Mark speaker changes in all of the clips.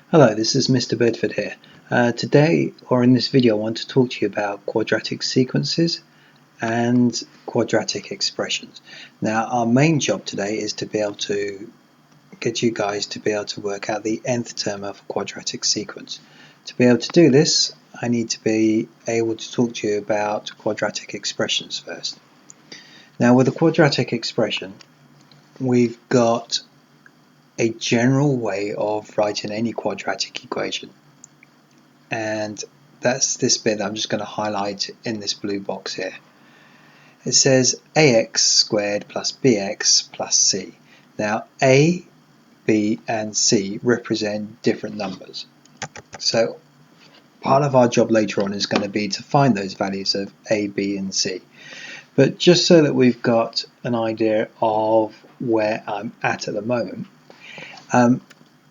Speaker 1: Hello, this is Mr. Bedford here. Today, or in this video, I want to talk to you about quadratic sequences and quadratic expressions. Now, our main job today is to be able to get you guys to be able to work out the nth term of a quadratic sequence. To be able to do this, I need to be able to talk to you about quadratic expressions first. Now, with a quadratic expression, we've got a general way of writing any quadratic equation, and that's this bit that I'm just going to highlight in this blue box here. It says ax squared plus bx plus c. Now a, b and c represent different numbers, so part of our job later on is going to be to find those values of a, b and c. But just so that we've got an idea of where I'm at the moment,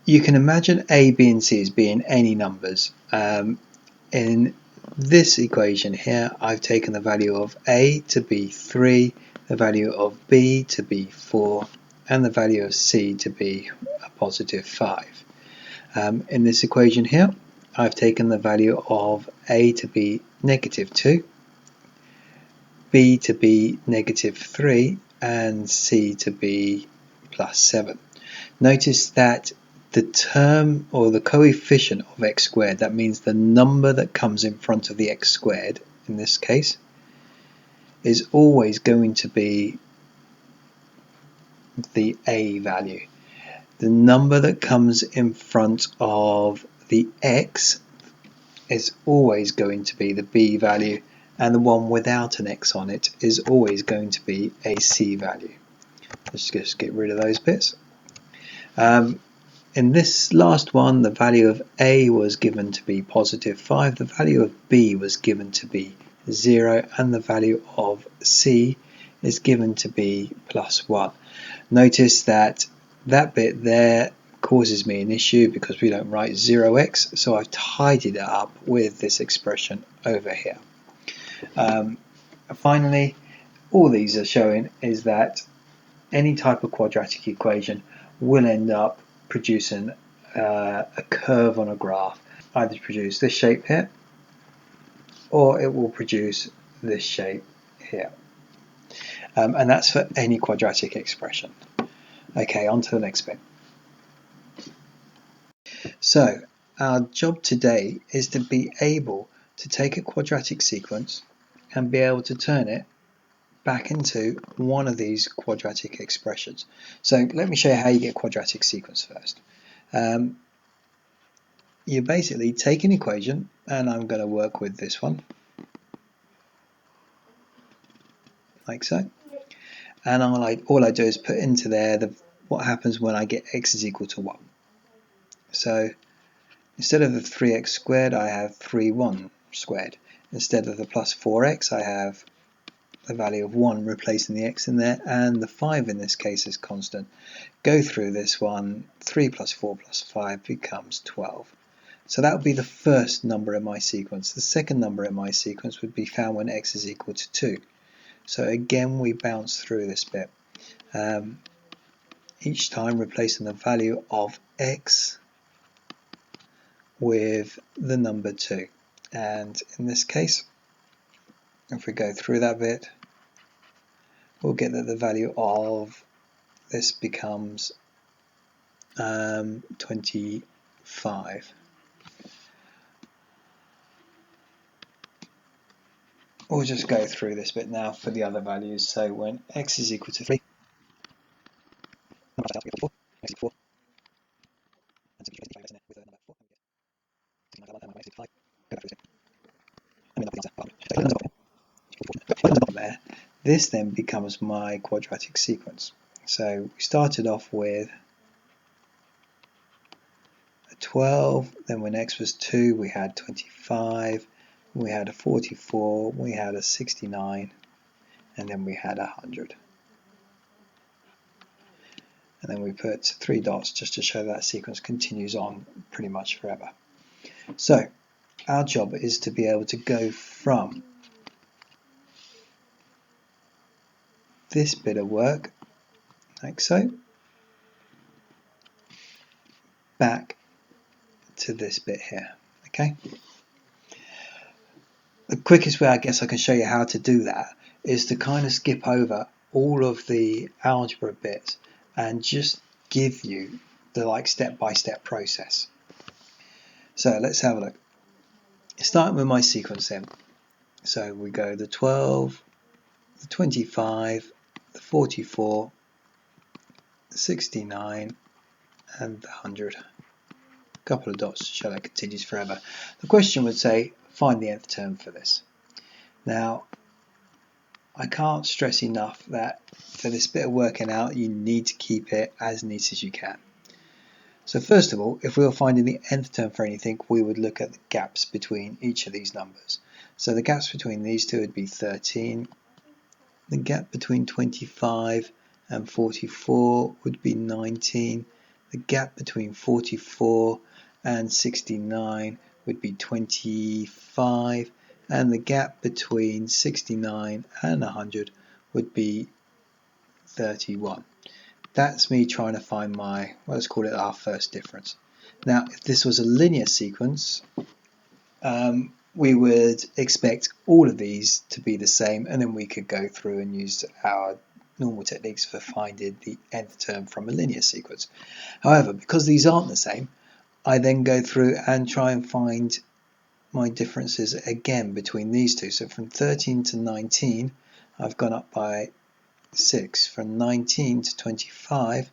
Speaker 1: you can imagine a, b and c as being any numbers. In this equation here, I've taken the value of a to be 3, the value of b to be 4, and the value of c to be a positive 5. In this equation here, I've taken the value of a to be negative 2, b to be negative 3, and c to be plus 7. Notice that the term or the coefficient of x squared, that means the number that comes in front of the x squared in this case, is always going to be the a value. The number that comes in front of the x is always going to be the b value, and the one without an x on it is always going to be a c value. Let's just get rid of those bits. In this last one, the value of a was given to be positive 5, the value of b was given to be 0, and the value of c is given to be plus 1. Notice that that bit there causes me an issue because we don't write 0x, so I've tidied it up with this expression over here. Finally, all these are showing is that any type of quadratic equation will end up producing a curve on a graph, either produce this shape here or it will produce this shape here, and that's for any quadratic expression. Okay, on to the next bit. So our job today is to be able to take a quadratic sequence and be able to turn it back into one of these quadratic expressions. So let me show you how you get quadratic sequence first. You basically take an equation, and I'm going to work with this one like so, and all I do is put into there what happens when I get x is equal to 1. So instead of the 3x squared, I have 3(1) squared. Instead of the plus 4x, I have the value of 1 replacing the x in there, and the 5 in this case is constant. Go through this one, 3 plus 4 plus 5 becomes 12. So that would be the first number in my sequence. The second number in my sequence would be found when x is equal to 2. So again, we bounce through this bit, each time replacing the value of x with the number 2. And in this case, if we go through that bit, we'll get that the value of this becomes 25. We'll just go through this bit now for the other values. So when x is equal to 3, x is equal to 4, this then becomes my quadratic sequence. So we started off with a 12, then when x was 2 we had 25, we had a 44, we had a 69, and then we had 100. And then we put 3 dots just to show that sequence continues on pretty much forever. So our job is to be able to go from this bit of work, like so, back to this bit here. Okay. The quickest way I guess I can show you how to do that is to kind of skip over all of the algebra bits and just give you the step-by-step process. So let's have a look. Starting with my sequence then. So we go the 12, the 25, the 44, the 69 and the 100. A couple of dots to show that continues forever. The question would say find the nth term for this. Now I can't stress enough that for this bit of working out you need to keep it as neat as you can. So first of all, if we were finding the nth term for anything, we would look at the gaps between each of these numbers. So the gaps between these two would be 13. The gap between 25 and 44 would be 19. The gap between 44 and 69 would be 25. And the gap between 69 and 100 would be 31. That's me trying to find my, well, let's call it our first difference. Now, if this was a linear sequence, we would expect all of these to be the same, and then we could go through and use our normal techniques for finding the nth term from a linear sequence. However, because these aren't the same, I then go through and try and find my differences again between these two. So from 13 to 19, I've gone up by 6. From 19 to 25,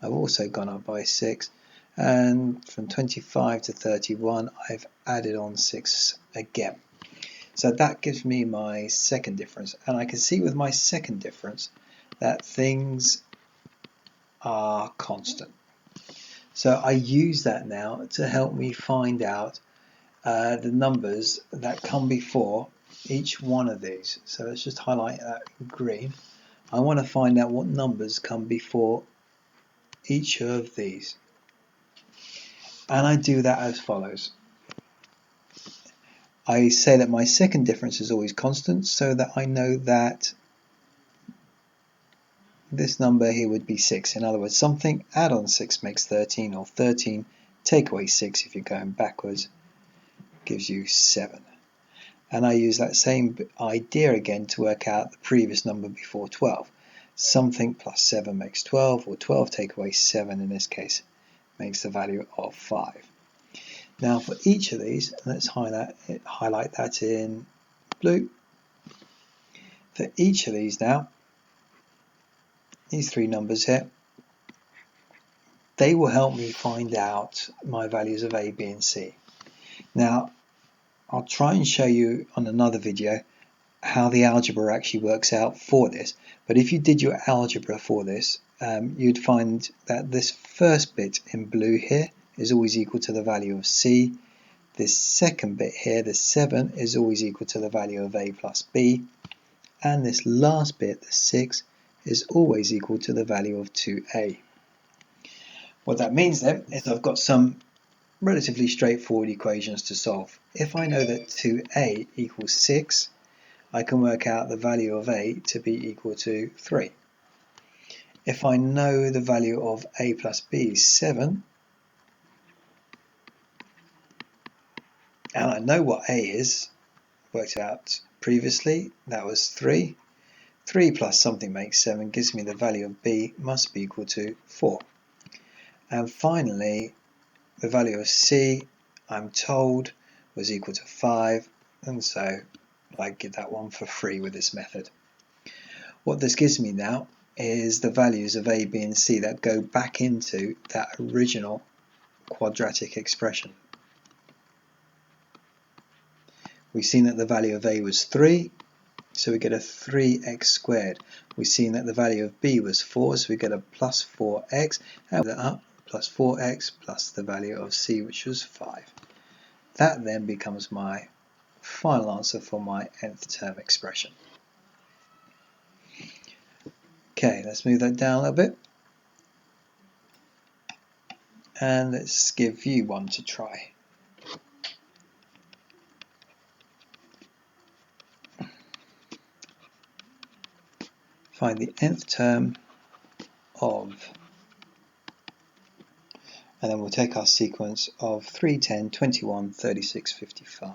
Speaker 1: I've also gone up by 6. And from 25 to 31, I've added on 6 again. So that gives me my second difference. And I can see with my second difference that things are constant. So I use that now to help me find out the numbers that come before each one of these. So let's just highlight that in green. I want to find out what numbers come before each of these. And I do that as follows. I say that my second difference is always constant, so that I know that this number here would be 6. In other words, something add on 6 makes 13, or 13 take away 6 if you're going backwards gives you 7. And I use that same idea again to work out the previous number before 12. Something plus 7 makes 12, or 12 take away 7 in this case makes the value of 5. Now for each of these, let's highlight that in blue. For each of these now, these three numbers here, they will help me find out my values of A, B and C. Now I'll try and show you on another video how the algebra actually works out for this, but if you did your algebra for this, you'd find that this first bit in blue here is always equal to the value of C. This second bit here, the 7, is always equal to the value of A plus B. And this last bit, the 6, is always equal to the value of 2A. What that means then is I've got some relatively straightforward equations to solve. If I know that 2A equals 6, I can work out the value of A to be equal to 3. If I know the value of A plus B is 7, and I know what A is, worked out previously, that was 3. 3 plus something makes 7, gives me the value of B must be equal to 4. And finally, the value of C, I'm told, was equal to 5, and so I get that one for free with this method. What this gives me now is the values of A, B and C that go back into that original quadratic expression. We've seen that the value of A was 3, so we get a 3x squared. We've seen that the value of B was 4, so we get a plus 4x, and that up, plus 4x plus the value of C, which was 5. That then becomes my final answer for my nth term expression. Okay, let's move that down a little bit. And let's give you one to try. Find the nth term of, and then we'll take our sequence of 3, 10, 21, 36, 55.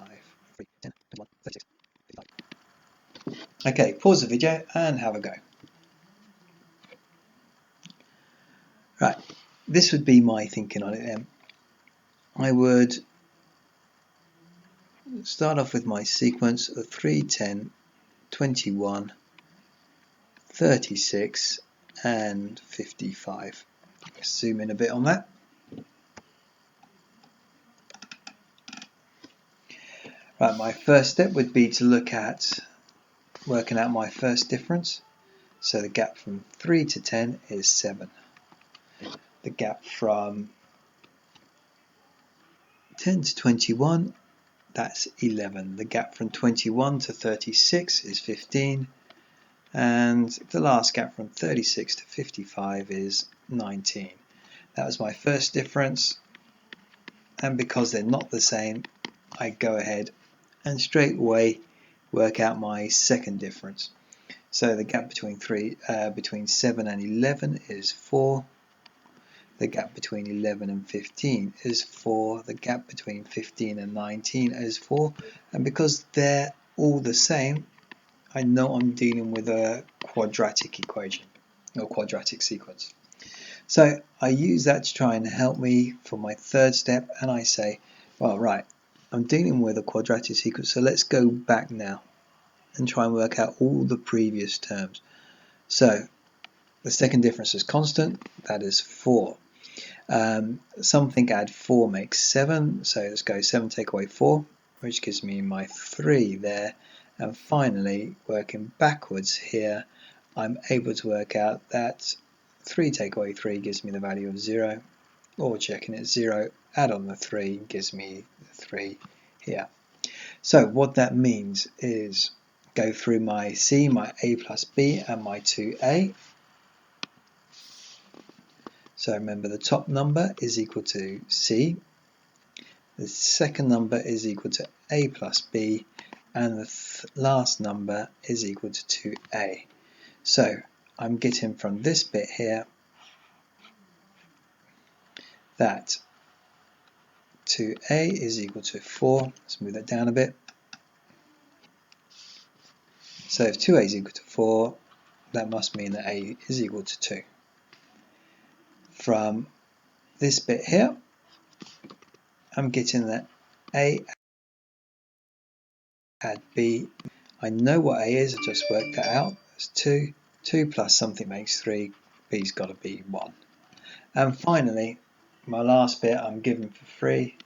Speaker 1: 3, 10, 21, 36, 55. Okay, pause the video and have a go. Right, this would be my thinking on it then. I would start off with my sequence of 3, 10, 21, 36 and 55. Let's zoom in a bit on that. Right, my first step would be to look at working out my first difference. So the gap from 3 to 10 is 7. The gap from 10 to 21, that's 11. The gap from 21 to 36 is 15. And the last gap from 36 to 55 is 19. That was my first difference. And because they're not the same, I go ahead and straight away work out my second difference. So the gap between 7 and 11 is 4. The gap between 11 and 15 is 4. The gap between 15 and 19 is 4. And because they're all the same, I know I'm dealing with a quadratic equation or quadratic sequence. So I use that to try and help me for my third step, and I say, well, right, I'm dealing with a quadratic sequence, so let's go back now and try and work out all the previous terms. So the second difference is constant, that is 4. Something add 4 makes 7, so let's go 7 take away 4, which gives me my 3 there. And finally, working backwards here, I'm able to work out that 3 take away 3 gives me the value of 0, or checking it 0, add on the 3 gives me the 3 here. So what that means is go through my C, my A plus B, and my 2A. So remember, the top number is equal to C, the second number is equal to A plus B, and the last number is equal to 2A. So I'm getting from this bit here that 2A is equal to 4. Let's move that down a bit. So if 2A is equal to 4, that must mean that A is equal to 2. From this bit here, I'm getting that A add B. I know what A is, I just worked that out. It's 2. 2 plus something makes 3. B's got to be 1. And finally, my last bit I'm given for free.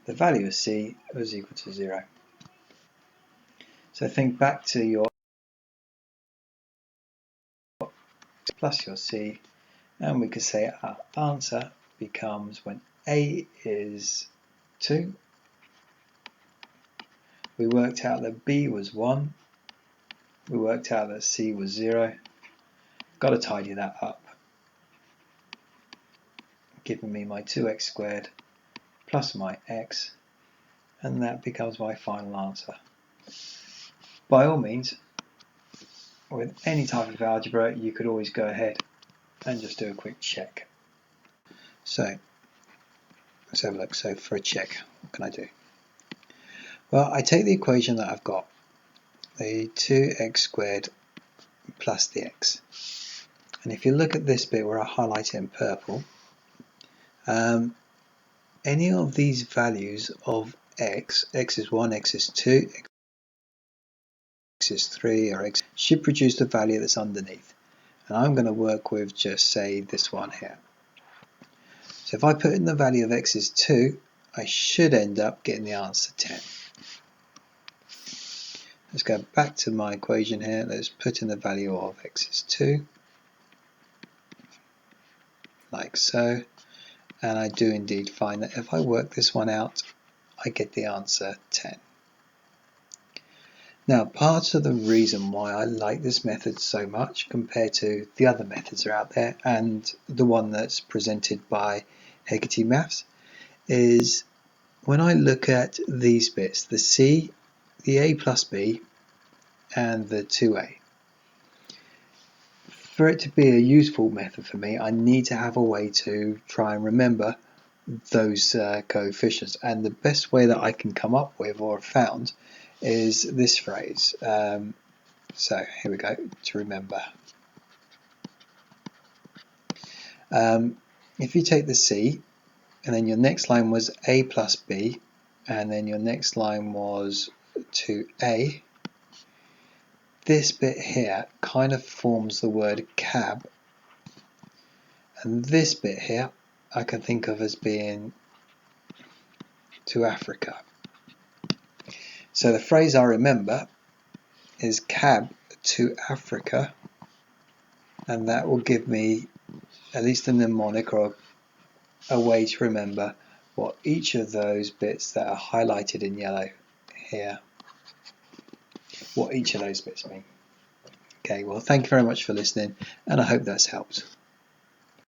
Speaker 1: The value of C was equal to 0. So think back to your plus your C, and we could say our answer becomes when A is 2, we worked out that B was 1, we worked out that C was 0. Got to tidy that up, giving me my 2x squared plus my x, and that becomes my final answer. By all means, with any type of algebra, you could always go ahead and just do a quick check. So let's have a look. So for a check, what can I do? Well, I take the equation that I've got, the 2x squared plus the x. And if you look at this bit where I highlight it in purple, any of these values of x is 1, x is 2, x is 3, or x should produce the value that's underneath. And I'm going to work with just say this one here. So if I put in the value of x is 2, I should end up getting the answer 10. Let's go back to my equation here. Let's put in the value of x is 2, like so. And I do indeed find that if I work this one out, I get the answer 10. Now, part of the reason why I like this method so much compared to the other methods that are out there and the one that's presented by MBMechMaths is when I look at these bits, the C, the A plus B, and the 2A. For it to be a useful method for me, I need to have a way to try and remember those coefficients. And the best way that I can come up with or found is this phrase. So here we go, to remember. If you take the C, and then your next line was A plus B, and then your next line was 2A, this bit here kind of forms the word cab, and this bit here I can think of as being to Africa. So the phrase I remember is cab to Africa, and that will give me at least a mnemonic or a way to remember what each of those bits that are highlighted in yellow here, what each of those bits mean. Okay, well, thank you very much for listening, and I hope that's helped.